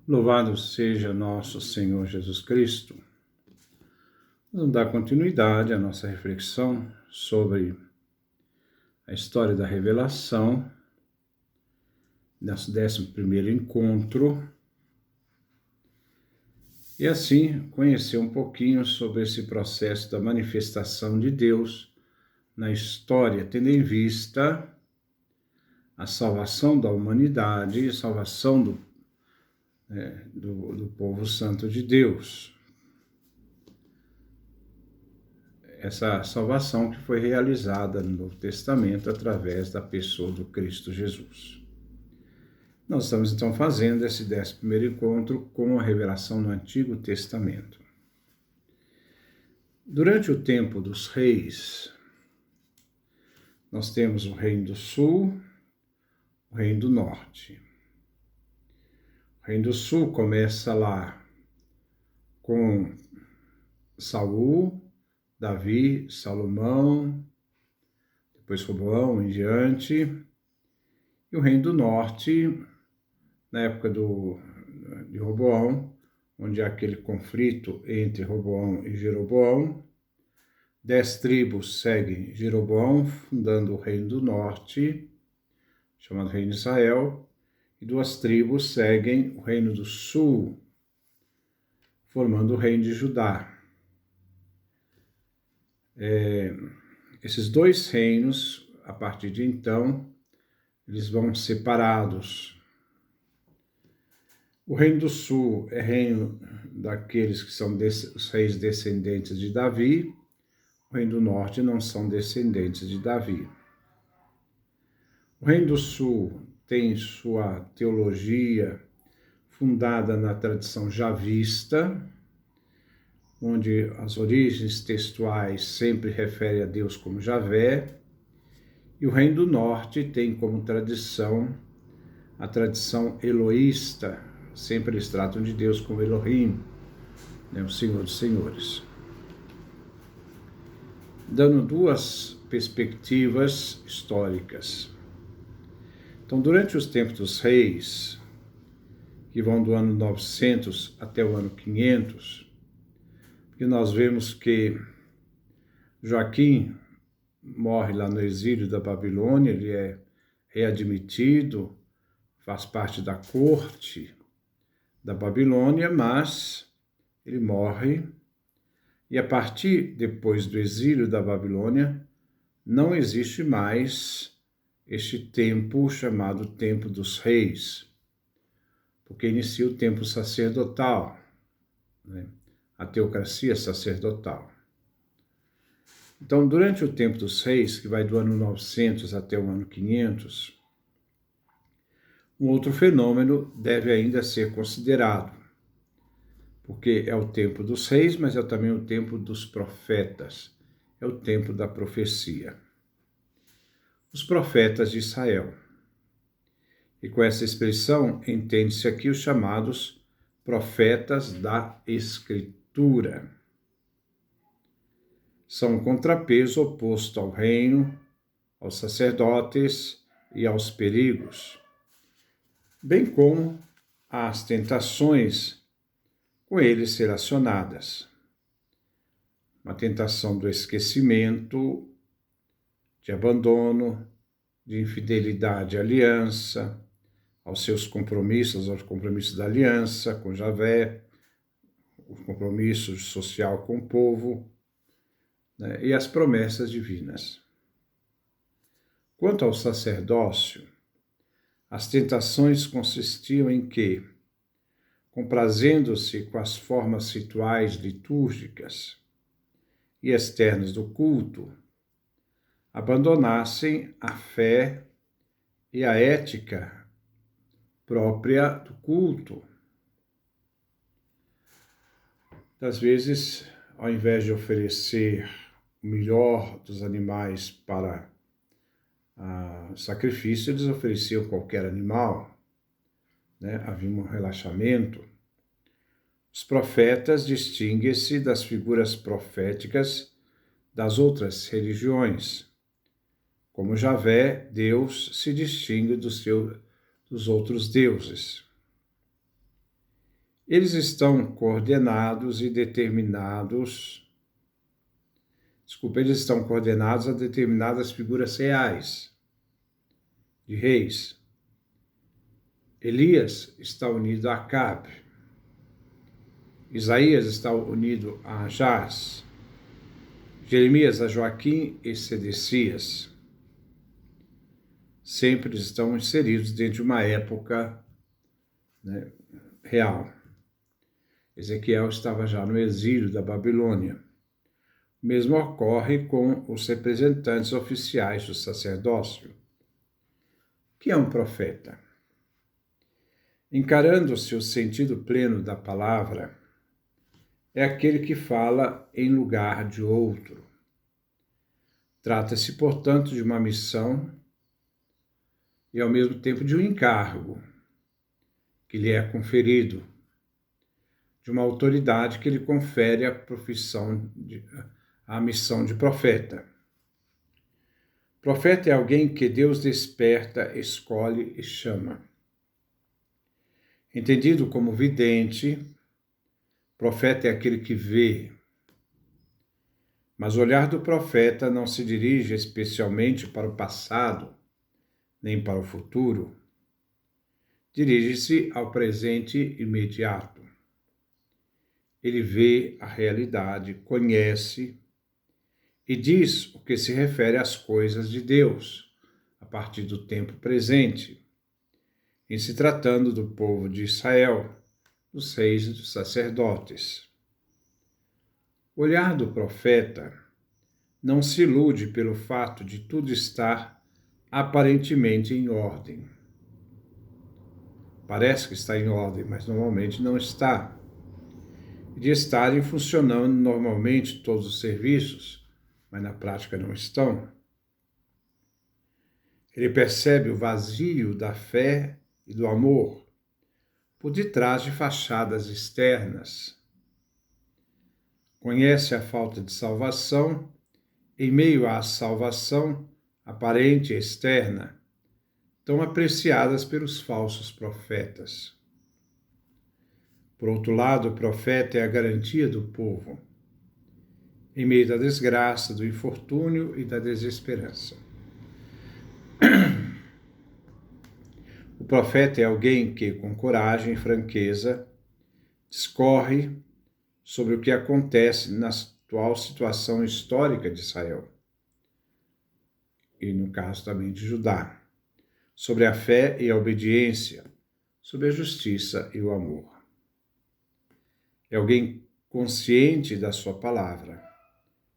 Louvado seja nosso Senhor Jesus Cristo. Vamos dar continuidade à nossa reflexão sobre a história da revelação, nosso 11º encontro, e assim conhecer um pouquinho sobre esse processo da manifestação de Deus na história, tendo em vista a salvação da humanidade e a salvação do povo santo de Deus. Essa salvação que foi realizada no Novo Testamento através da pessoa do Cristo Jesus. Nós estamos então fazendo esse 11º encontro com a revelação no Antigo Testamento. Durante o tempo dos reis, nós temos o Reino do Sul, o Reino do Norte. O Reino do Sul começa lá com Saul, Davi, Salomão, depois Roboão em diante. E o Reino do Norte, na época de Roboão, onde há aquele conflito entre Roboão e Jeroboão, 10 tribos seguem Jeroboão, fundando o Reino do Norte, chamado Reino de Israel, e 2 tribos seguem o Reino do Sul, formando o Reino de Judá. Esses 2 reinos, a partir de então, eles vão separados. O Reino do Sul é reino daqueles que são os reis descendentes de Davi. O Reino do Norte não são descendentes de Davi. O Reino do Sul tem sua teologia fundada na tradição javista, onde as origens textuais sempre referem a Deus como Javé, e o Reino do Norte tem como tradição a tradição eloísta, sempre eles tratam de Deus como Elohim, o Senhor dos Senhores. Dando 2 perspectivas históricas. Então, durante os tempos dos reis, que vão do ano 900 até o ano 500, e nós vemos que Joaquim morre lá no exílio da Babilônia, ele é readmitido, faz parte da corte da Babilônia, mas ele morre, e a partir depois do exílio da Babilônia, não existe mais este tempo chamado Tempo dos Reis, porque inicia o tempo sacerdotal, a teocracia sacerdotal. Então, durante o tempo dos reis, que vai do ano 900 até o ano 500, um outro fenômeno deve ainda ser considerado, porque é o tempo dos reis, mas é também o tempo dos profetas, é o tempo da profecia. Os profetas de Israel. E com essa expressão, entende-se aqui os chamados profetas da Escritura. São um contrapeso oposto ao reino, aos sacerdotes e aos perigos, bem como às tentações com eles relacionadas. Uma tentação do esquecimento, de abandono, de infidelidade à aliança, aos seus compromissos, aos compromissos da aliança com Javé, o compromisso social com o povo, e as promessas divinas. Quanto ao sacerdócio, as tentações consistiam em que, comprazendo-se com as formas rituais litúrgicas e externas do culto, abandonassem a fé e a ética própria do culto. Às vezes, ao invés de oferecer o melhor dos animais para sacrifício, eles ofereciam qualquer animal, havia um relaxamento. Os profetas distinguem-se das figuras proféticas das outras religiões. Como Javé, Deus se distingue dos outros deuses. Eles estão coordenados e determinados. Eles estão coordenados a determinadas figuras reais de reis. Elias está unido a Acabe. Isaías está unido a Ahaz. Jeremias a Joaquim e Sedecias. Sempre estão inseridos dentro de uma época, né, real. Ezequiel estava já no exílio da Babilônia. O mesmo ocorre com os representantes oficiais do sacerdócio. O que é um profeta? Encarando-se o sentido pleno da palavra, é aquele que fala em lugar de outro. Trata-se, portanto, de uma missão e, ao mesmo tempo, de um encargo que lhe é conferido, de uma autoridade que lhe confere a missão de profeta. Profeta é alguém que Deus desperta, escolhe e chama. Entendido como vidente, profeta é aquele que vê. Mas o olhar do profeta não se dirige especialmente para o passado, nem para o futuro. Dirige-se ao presente imediato. Ele vê a realidade, conhece e diz o que se refere às coisas de Deus, a partir do tempo presente, em se tratando do povo de Israel, dos reis e dos sacerdotes. O olhar do profeta não se ilude pelo fato de tudo estar aparentemente em ordem. Parece que está em ordem, mas normalmente não está. De estarem funcionando normalmente todos os serviços, mas na prática não estão. Ele percebe o vazio da fé e do amor por detrás de fachadas externas. Conhece a falta de salvação em meio à salvação aparente e externa, tão apreciadas pelos falsos profetas. Por outro lado, o profeta é a garantia do povo, em meio da desgraça, do infortúnio e da desesperança. O profeta é alguém que, com coragem e franqueza, discorre sobre o que acontece na atual situação histórica de Israel, e no caso também de Judá, sobre a fé e a obediência, sobre a justiça e o amor. É alguém consciente da sua palavra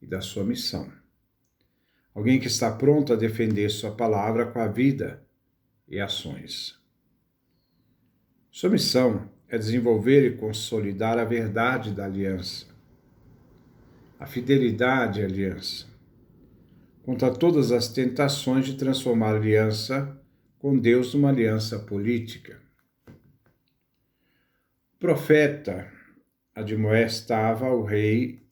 e da sua missão. Alguém que está pronto a defender sua palavra com a vida e ações. Sua missão é desenvolver e consolidar a verdade da aliança, a fidelidade à aliança, contra todas as tentações de transformar a aliança com Deus numa aliança política. O profeta admoestava o rei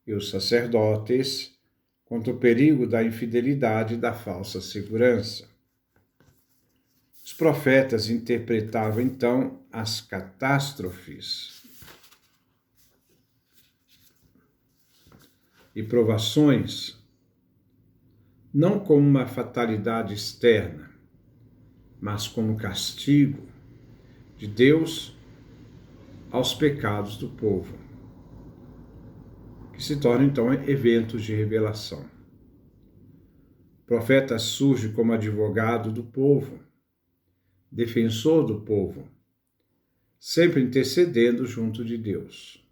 e os sacerdotes contra o perigo da infidelidade e da falsa segurança. Os profetas interpretavam, então, as catástrofes e provações não como uma fatalidade externa, mas como castigo de Deus aos pecados do povo, que se tornam, então, eventos de revelação. O profeta surge como advogado do povo, defensor do povo, sempre intercedendo junto de Deus.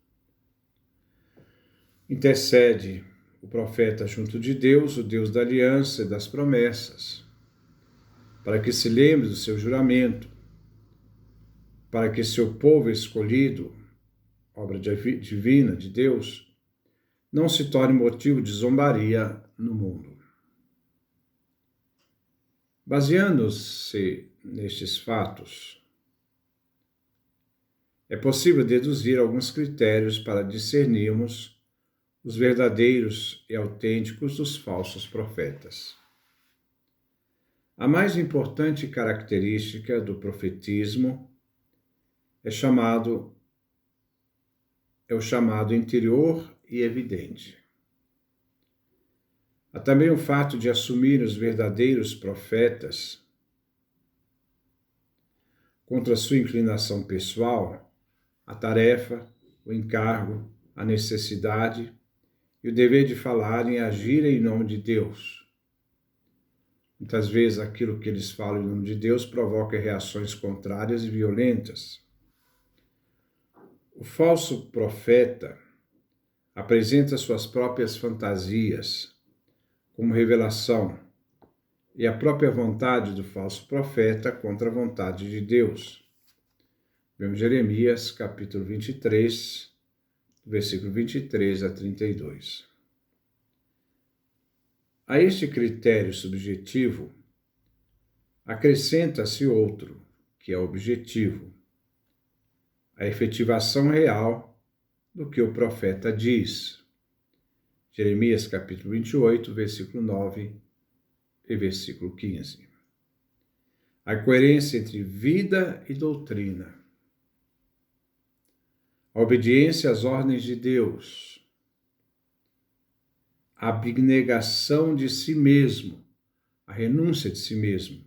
Intercede o profeta junto de Deus, o Deus da aliança e das promessas, para que se lembre do seu juramento, para que seu povo escolhido, obra divina de Deus, não se torne motivo de zombaria no mundo. Baseando-se nestes fatos, é possível deduzir alguns critérios para discernirmos os verdadeiros e autênticos dos falsos profetas. A mais importante característica do profetismo é o chamado interior e evidente. Há também o fato de assumir os verdadeiros profetas contra sua inclinação pessoal, a tarefa, o encargo, a necessidade e o dever de falar e agir em nome de Deus. Muitas vezes aquilo que eles falam em nome de Deus provoca reações contrárias e violentas. O falso profeta apresenta suas próprias fantasias como revelação e a própria vontade do falso profeta contra a vontade de Deus. Vemos Jeremias, capítulo 23, versículo 23 a 32. A este critério subjetivo, acrescenta-se outro, que é objetivo, a efetivação real do que o profeta diz. Jeremias, capítulo 28, versículo 9 e versículo 15. A coerência entre vida e doutrina. A obediência às ordens de Deus. A abnegação de si mesmo, a renúncia de si mesmo.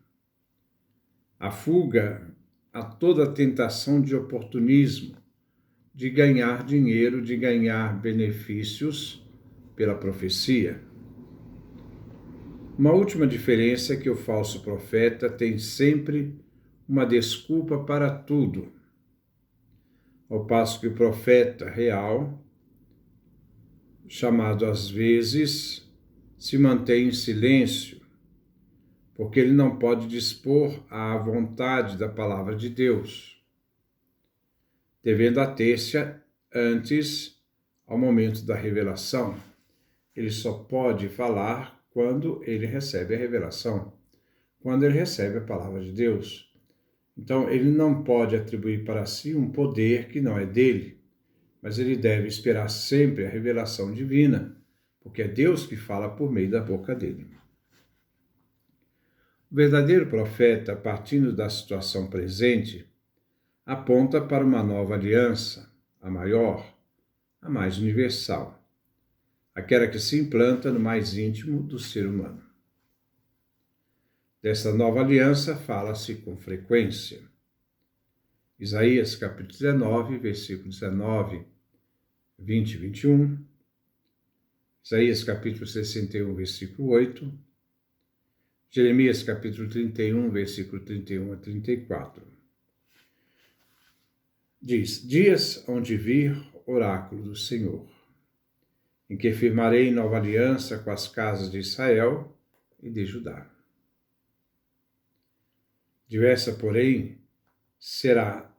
A fuga a toda tentação de oportunismo, de ganhar dinheiro, de ganhar benefícios pela profecia. Uma última diferença é que o falso profeta tem sempre uma desculpa para tudo, ao passo que o profeta real, chamado às vezes, se mantém em silêncio, porque ele não pode dispor à vontade da palavra de Deus, devendo ater-se antes ao momento da revelação. Ele só pode falar quando ele recebe a revelação, quando ele recebe a palavra de Deus. Então, ele não pode atribuir para si um poder que não é dele, mas ele deve esperar sempre a revelação divina, porque é Deus que fala por meio da boca dele. O verdadeiro profeta, partindo da situação presente, aponta para uma nova aliança, a maior, a mais universal, aquela que se implanta no mais íntimo do ser humano. Dessa nova aliança fala-se com frequência. Isaías capítulo 19, versículo 19, 20 e 21. Isaías capítulo 61, versículo 8. Jeremias capítulo 31, versículo 31 a 34. Diz: dias onde vir oráculo do Senhor, em que firmarei nova aliança com as casas de Israel e de Judá. Diversa, porém, será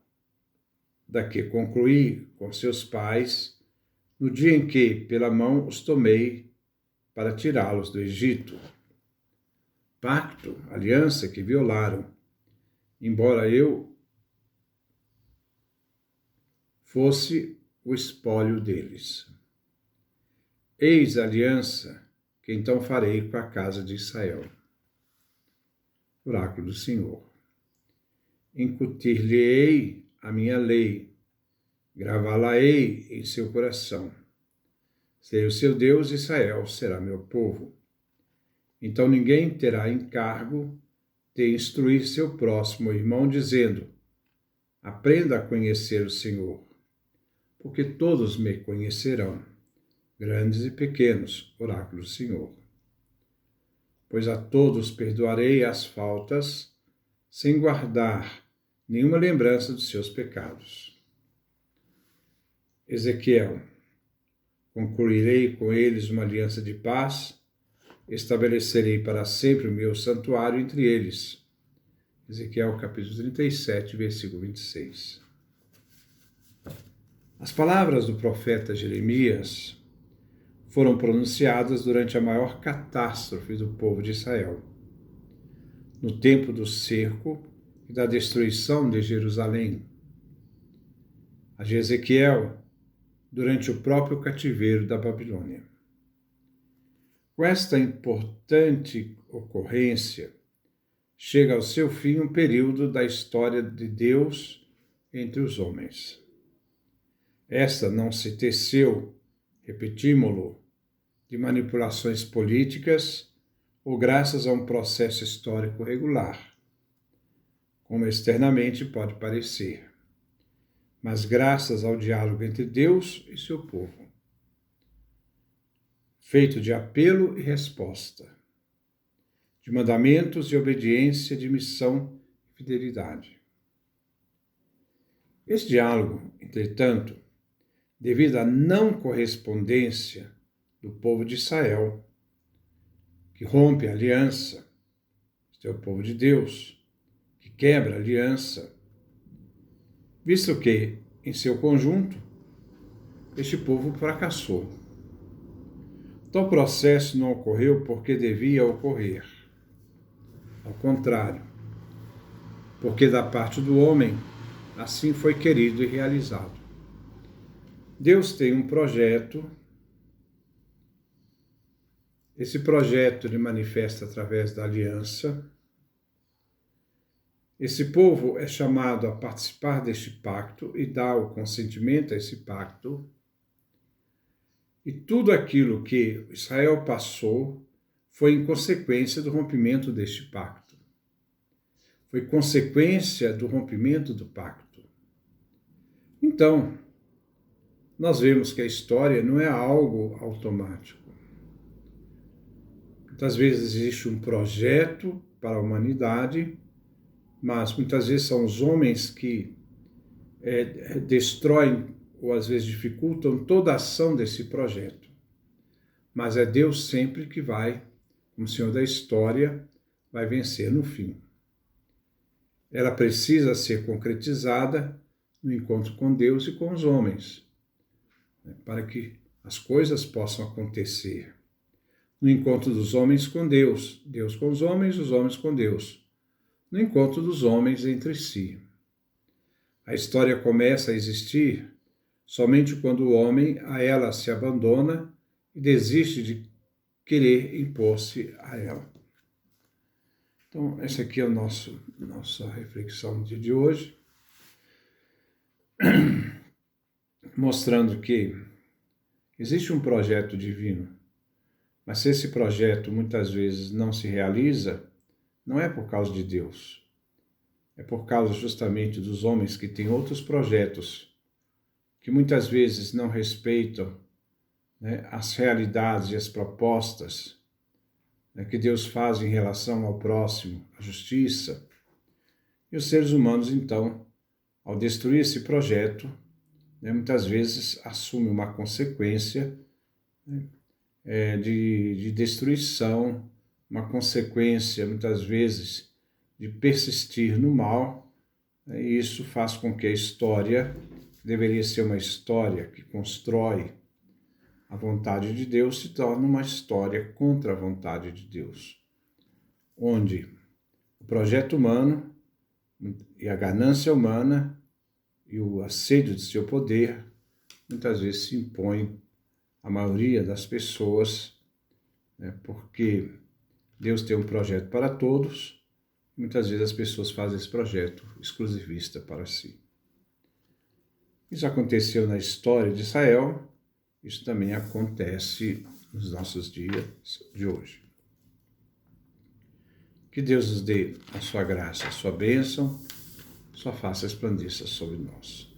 da que concluí com seus pais no dia em que pela mão os tomei para tirá-los do Egito. Pacto, aliança que violaram, embora eu fosse o espólio deles. Eis a aliança que então farei com a casa de Israel. Oráculo do Senhor. Incutir-lhe-ei a minha lei, gravá-la-ei em seu coração. Serei o seu Deus, Israel será meu povo. Então ninguém terá encargo de instruir seu próximo irmão, dizendo: aprenda a conhecer o Senhor, porque todos me conhecerão, grandes e pequenos, oráculo do Senhor. Pois a todos perdoarei as faltas, sem guardar nenhuma lembrança dos seus pecados. Ezequiel: concluirei com eles uma aliança de paz, estabelecerei para sempre o meu santuário entre eles. Ezequiel capítulo 37, versículo 26. As palavras do profeta Jeremias foram pronunciadas durante a maior catástrofe do povo de Israel, no tempo do cerco e da destruição de Jerusalém. A de Ezequiel, durante o próprio cativeiro da Babilônia. Com esta importante ocorrência, chega ao seu fim um período da história de Deus entre os homens. Esta não se teceu, repetímo-lo, de manipulações políticas ou graças a um processo histórico regular, como externamente pode parecer, mas graças ao diálogo entre Deus e seu povo, feito de apelo e resposta, de mandamentos e obediência, de missão e fidelidade. Esse diálogo, entretanto, devido à não correspondência do povo de Israel, que rompe a aliança, este é o povo de Deus, que quebra a aliança, visto que, em seu conjunto, este povo fracassou. Tal processo não ocorreu porque devia ocorrer. Ao contrário, porque da parte do homem, assim foi querido e realizado. Deus tem um projeto. Esse projeto ele manifesta através da aliança. Esse povo é chamado a participar deste pacto e dá o consentimento a esse pacto. E tudo aquilo que Israel passou foi em consequência do rompimento deste pacto. Foi consequência do rompimento do pacto. Então, nós vemos que a história não é algo automático. Muitas vezes existe um projeto para a humanidade, mas muitas vezes são os homens que destroem ou às vezes dificultam toda a ação desse projeto. Mas é Deus sempre que vai, como Senhor da história, vai vencer no fim. Ela precisa ser concretizada no encontro com Deus e com os homens, para que as coisas possam acontecer. No encontro dos homens com Deus, Deus com os homens com Deus. No encontro dos homens entre si. A história começa a existir somente quando o homem a ela se abandona e desiste de querer impor-se a ela. Então, essa aqui é a nossa reflexão de hoje, mostrando que existe um projeto divino, mas se esse projeto muitas vezes não se realiza, não é por causa de Deus, é por causa justamente dos homens que têm outros projetos, que muitas vezes não respeitam, as realidades e as propostas, que Deus faz em relação ao próximo, a justiça. E os seres humanos, então, ao destruir esse projeto, muitas vezes assumem uma consequência de destruição, uma consequência, muitas vezes, de persistir no mal, e isso faz com que a história, que deveria ser uma história que constrói a vontade de Deus, se torne uma história contra a vontade de Deus, onde o projeto humano e a ganância humana e o assédio de seu poder muitas vezes se impõem à maioria das pessoas, porque Deus tem um projeto para todos, e muitas vezes as pessoas fazem esse projeto exclusivista para si. Isso aconteceu na história de Israel, isso também acontece nos nossos dias de hoje. Que Deus nos dê a sua graça, a sua bênção, sua face resplandeça sobre nós.